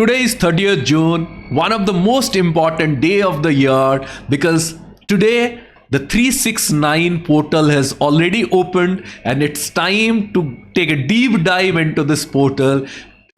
Today is 30th June, one of the most important day of the year, because today the 369 portal has already opened and it's time to take a deep dive into this portal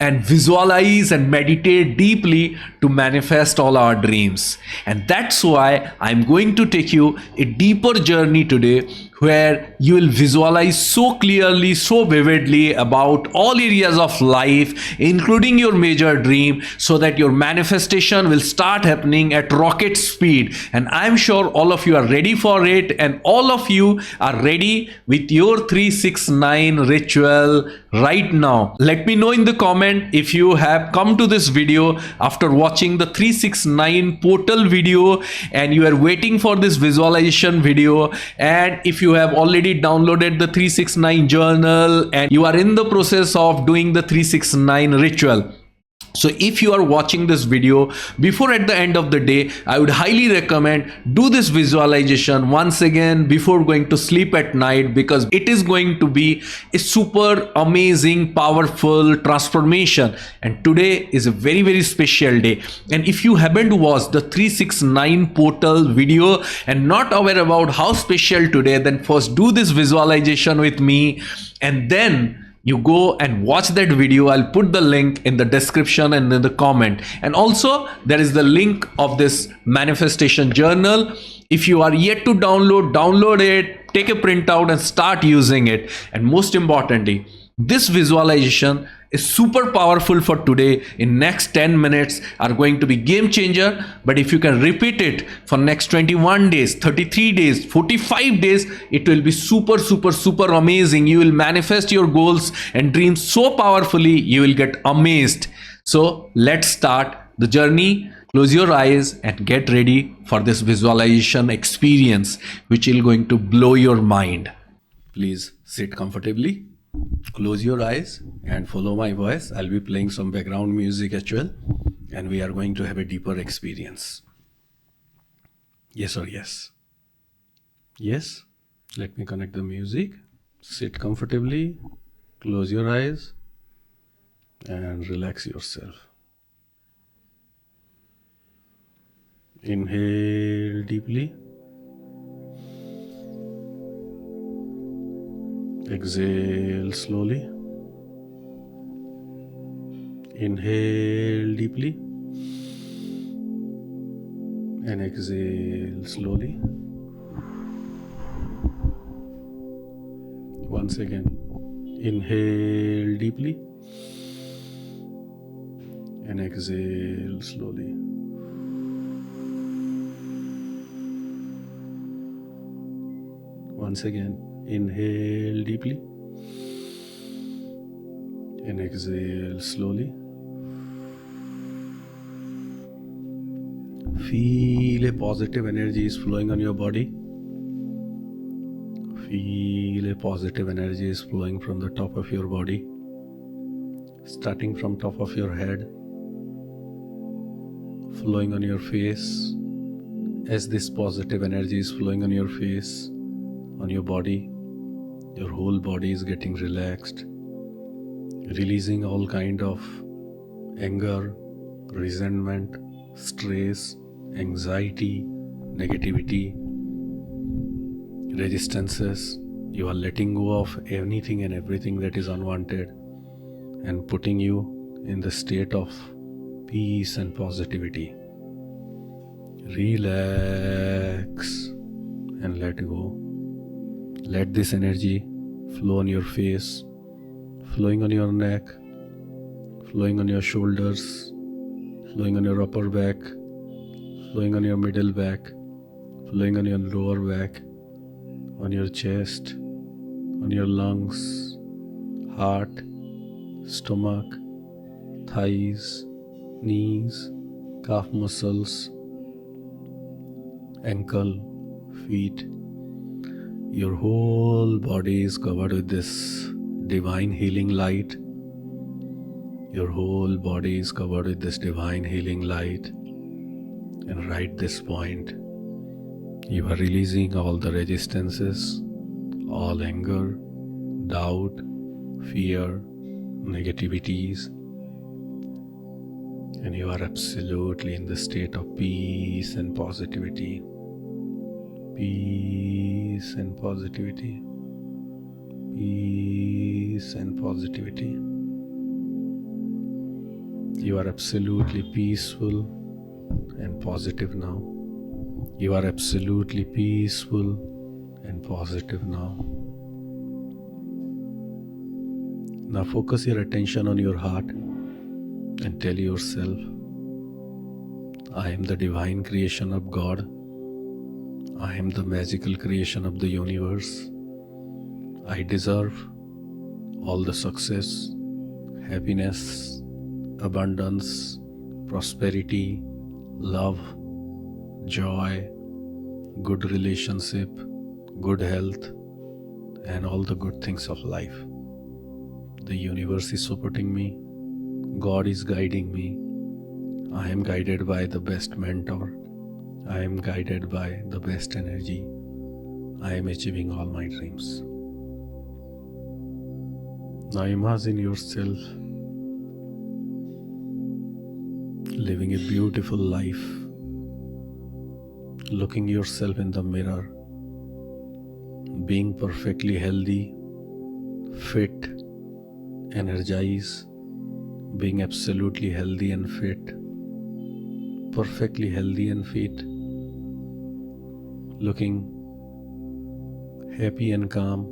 and visualize and meditate deeply to manifest all our dreams. And that's why I'm going to take you a deeper journey today, where you will visualize so clearly, so vividly about all areas of life, including your major dream, so that your manifestation will start happening at rocket speed. And I'm sure all of you are ready for it, and all of you are ready with your 369 ritual right now. Let me know in the comment if you have come to this video after watching the 369 portal video and you are waiting for this visualization video, and if you have already downloaded the 369 journal and you are in the process of doing the 369 ritual. So if you are watching this video before at the end of the day, I would highly recommend do this visualization once again before going to sleep at night, because it is going to be a super amazing, powerful transformation. And today is a very, very special day. And if you haven't watched the 369 portal video and not aware about how special today, then first do this visualization with me, and then you go and watch that video. I'll put the link in the description and in the comment. And also there is the link of this manifestation journal. If you are yet to download it, take a printout and start using it. And most importantly, this visualization is super powerful for today. In next 10 minutes are going to be game changer. But if you can repeat it for next 21 days, 33 days, 45 days, it will be super amazing. You will manifest your goals and dreams so powerfully, you will get amazed. So let's start the journey. Close your eyes and get ready for this visualization experience, which is going to blow your mind. Please sit comfortably. Close your eyes and follow my voice. I'll be playing some background music as well, and we are going to have a deeper experience. Yes or yes? Yes? Let me connect the music. Sit comfortably, close your eyes and relax yourself. Inhale deeply. Exhale slowly. Inhale deeply and exhale slowly. Once again, inhale deeply and exhale slowly. Once again, inhale deeply and exhale slowly. Feel a positive energy is flowing on your body. Feel a positive energy is flowing from the top of your body, starting from top of your head, flowing on your face. As this positive energy is flowing on your face, on your body, your whole body is getting relaxed, releasing all kind of anger, resentment, stress, anxiety, negativity, resistances. You are letting go of anything and everything that is unwanted and putting you in the state of peace and positivity. Relax and let go. Let this energy flow on your face, flowing on your neck, flowing on your shoulders, flowing on your upper back, flowing on your middle back, flowing on your lower back, on your chest, on your lungs, heart, stomach, thighs, knees, calf muscles, ankle, feet. Your whole body is covered with this divine healing light. Your whole body is covered with this divine healing light. And right this point, you are releasing all the resistances, all anger, doubt, fear, negativities. And you are absolutely in the state of peace and positivity. Peace and positivity. Peace and positivity. You are absolutely peaceful and positive now. You are absolutely peaceful and positive now. Now focus your attention on your heart and tell yourself, I am the divine creation of God. I am the magical creation of the universe. I deserve all the success, happiness, abundance, prosperity, love, joy, good relationship, good health, and all the good things of life. The universe is supporting me. God is guiding me. I am guided by the best mentor. I am guided by the best energy. I am achieving all my dreams. Now imagine yourself living a beautiful life, looking yourself in the mirror, being perfectly healthy, fit, energized, being absolutely healthy and fit, perfectly healthy and fit, looking happy and calm.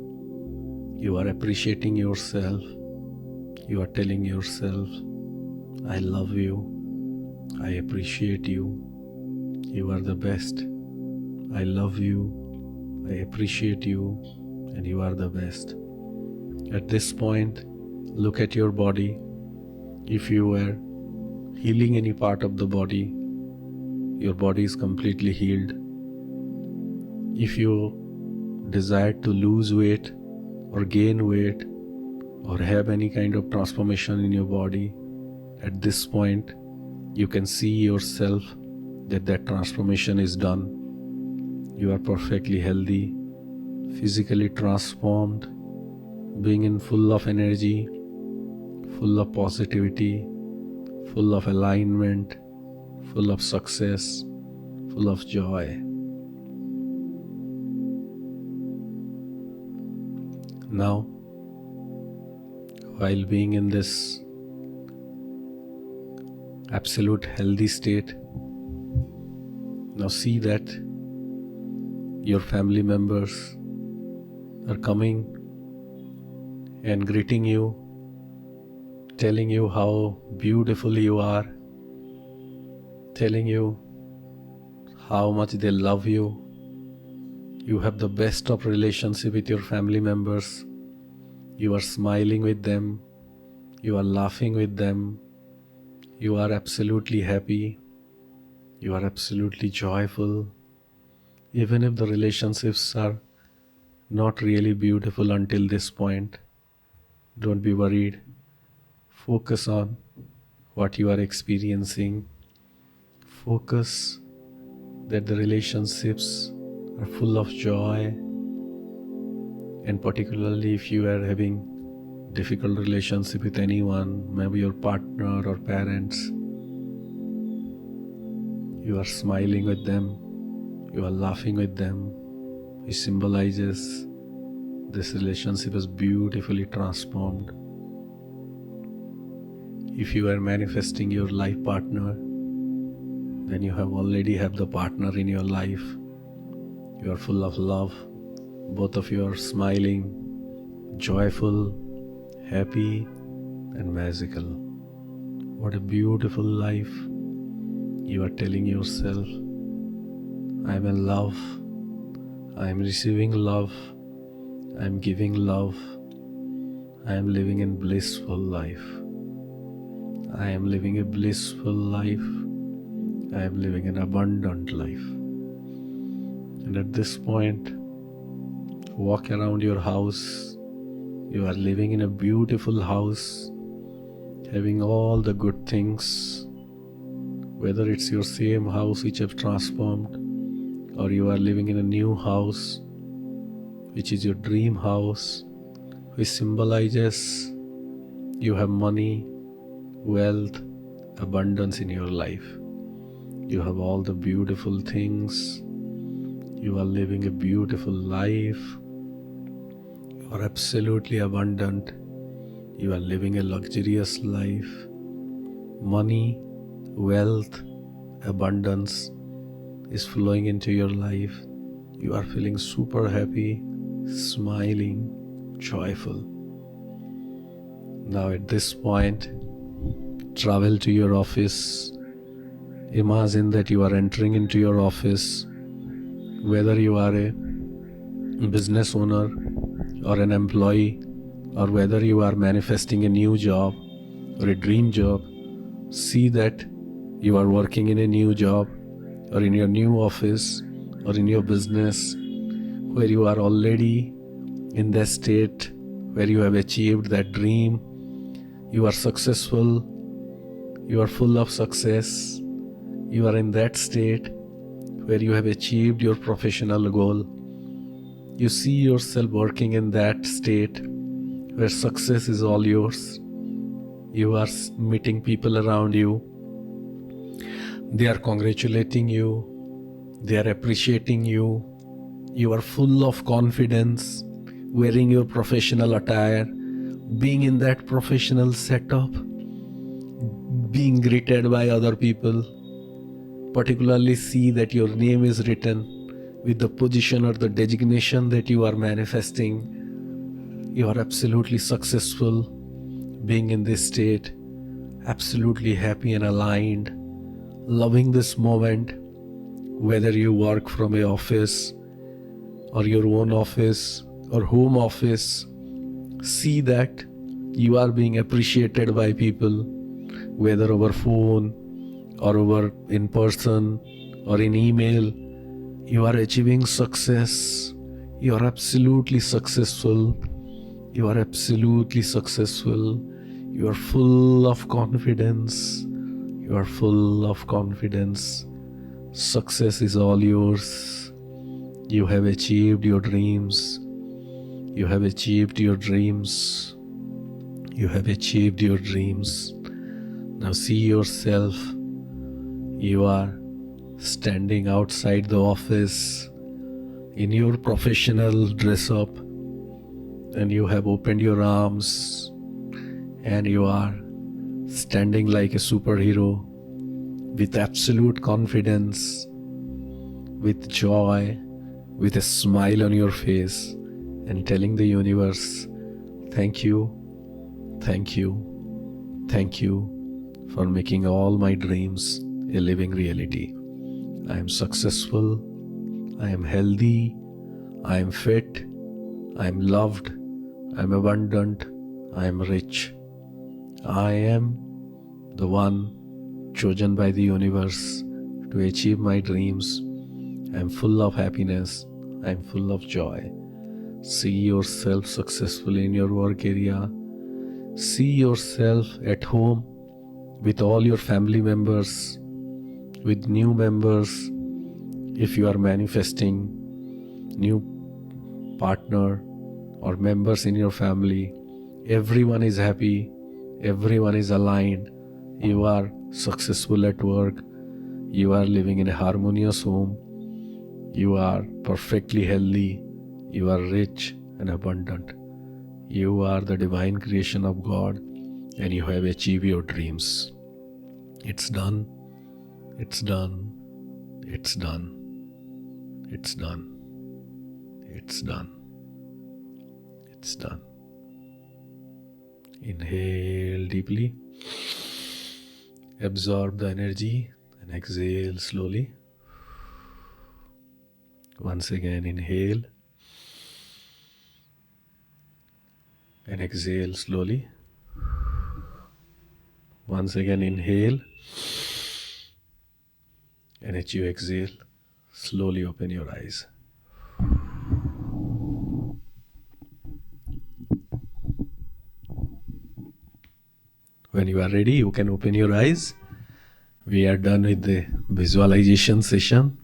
You are appreciating yourself. You are telling yourself, I love you. I appreciate you. You are the best. I love you. I appreciate you. And you are the best. At this point, look at your body. If you were healing any part of the body, your body is completely healed. If you desire to lose weight or gain weight or have any kind of transformation in your body, at this point, you can see yourself that transformation is done. You are perfectly healthy, physically transformed, being in full of energy, full of positivity, full of alignment, full of success, full of joy. Now, while being in this absolute healthy state, now see that your family members are coming and greeting you, telling you how beautiful you are, telling you how much they love you. You have the best of relationship with your family members. You are smiling with them. You are laughing with them. You are absolutely happy. You are absolutely joyful. Even if the relationships are not really beautiful until this point, don't be worried. Focus on what you are experiencing. Focus that the relationships are full of joy, and particularly if you are having difficult relationship with anyone, maybe your partner or parents, you are smiling with them, you are laughing with them. It symbolizes this relationship is beautifully transformed. If you are manifesting your life partner, then you already have the partner in your life. You are full of love. Both of you are smiling, joyful, happy, and magical. What a beautiful life. You are telling yourself, I am in love. I am receiving love. I am giving love. I am living in blissful life. I am living a blissful life. I am living an abundant life. And at this point, walk around your house. You are living in a beautiful house, having all the good things. Whether it's your same house which have transformed, or you are living in a new house, which is your dream house, which symbolizes you have money, wealth, abundance in your life. You have all the beautiful things. You are living a beautiful life. You are absolutely abundant. You are living a luxurious life. Money, wealth, abundance is flowing into your life. You are feeling super happy, smiling, joyful. Now at this point, travel to your office. Imagine that you are entering into your office, whether you are a business owner or an employee, or whether you are manifesting a new job or a dream job. See that you are working in a new job or in your new office or in your business where you are already in that state where you have achieved that dream. You are successful. You are full of success. You are in that state where you have achieved your professional goal. You see yourself working in that state where success is all yours. You are meeting people around you. They are congratulating you. They are appreciating you. You are full of confidence, wearing your professional attire, being in that professional setup, being greeted by other people. Particularly see that your name is written with the position or the designation that you are manifesting. You are absolutely successful being in this state, absolutely happy and aligned, loving this moment, whether you work from an office or your own office or home office. See that you are being appreciated by people, whether over phone or over in person or in email. You are achieving success. You are absolutely successful. You are absolutely successful. You are full of confidence. You are full of confidence. Success is all yours. You have achieved your dreams. You have achieved your dreams. You have achieved your dreams. Now see yourself. You are standing outside the office in your professional dress up, and you have opened your arms and you are standing like a superhero with absolute confidence, with joy, with a smile on your face, and telling the universe, thank you, thank you, thank you for making all my dreams a living reality. I am successful, I am healthy, I am fit, I am loved, I am abundant, I am rich. I am the one chosen by the universe to achieve my dreams. I am full of happiness, I am full of joy. See yourself successful in your work area. See yourself at home with all your family members, with new members. If you are manifesting new partner or members in your family, everyone is happy, everyone is aligned. You are successful at work. You are living in a harmonious home. You are perfectly healthy. You are rich and abundant. You are the divine creation of God, and you have achieved your dreams. It's done. It's done. It's done. It's done. It's done. It's done. Inhale deeply. Absorb the energy and exhale slowly. Once again, inhale and exhale slowly. Once again, inhale, and as you exhale, slowly open your eyes. When you are ready, you can open your eyes. We are done with the visualization session.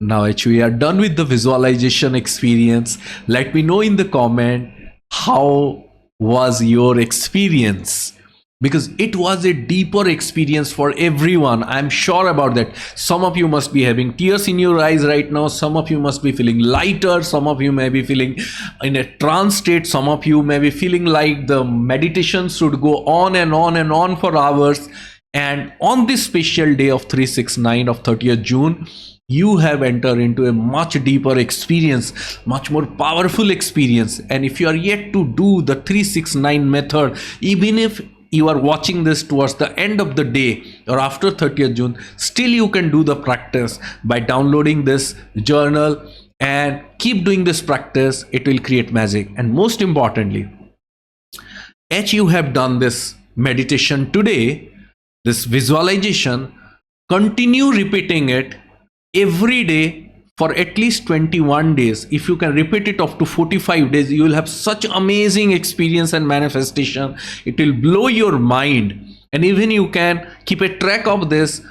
Now, as we are done with the visualization experience, let me know in the comment how was your experience? Because it was a deeper experience for everyone. I'm sure about that. Some of you must be having tears in your eyes right now. Some of you must be feeling lighter. Some of you may be feeling in a trance state. Some of you may be feeling like the meditation should go on and on and on for hours. And on this special day of 369 of 30th June, you have entered into a much deeper experience, much more powerful experience. And if you are yet to do the 369 method, even if you are watching this towards the end of the day or after 30th June, still you can do the practice by downloading this journal and keep doing this practice. It will create magic. And most importantly, as you have done this meditation today, this visualization, continue repeating it every day for at least 21 days. If you can repeat it up to 45 days, you will have such amazing experience and manifestation. It will blow your mind. And even you can keep a track of this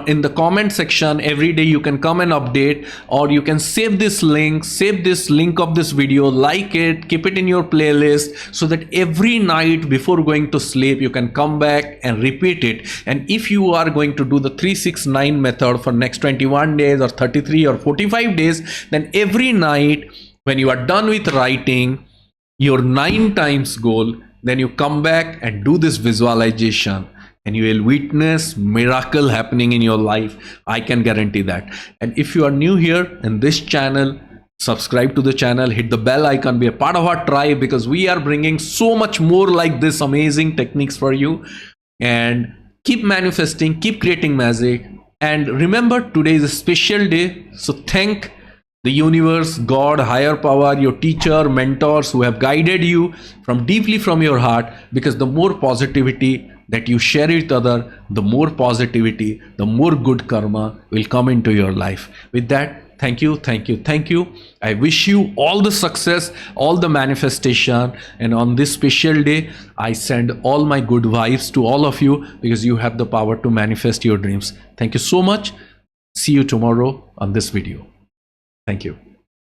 in the comment section. Every day you can come and update, or you can save this link of this video, like it, keep it in your playlist, so that every night before going to sleep you can come back and repeat it. And if you are going to do the 369 method for next 21 days or 33 or 45 days, then every night when you are done with writing your 9 times goal, then you come back and do this visualization, and you will witness miracle happening in your life. I can guarantee that. And if you are new here in this channel, subscribe to the channel, hit the bell icon, be a part of our tribe, because we are bringing so much more like this amazing techniques for you. And keep manifesting, keep creating magic. And remember, today is a special day, so thank the universe, God, higher power, your teacher, mentors who have guided you from deeply from your heart, because the more positivity that you share with other, the more positivity, the more good karma will come into your life. With that, thank you, thank you, thank you. I wish you all the success, all the manifestation. And on this special day, I send all my good vibes to all of you, because you have the power to manifest your dreams. Thank you so much. See you tomorrow on this video. Thank you.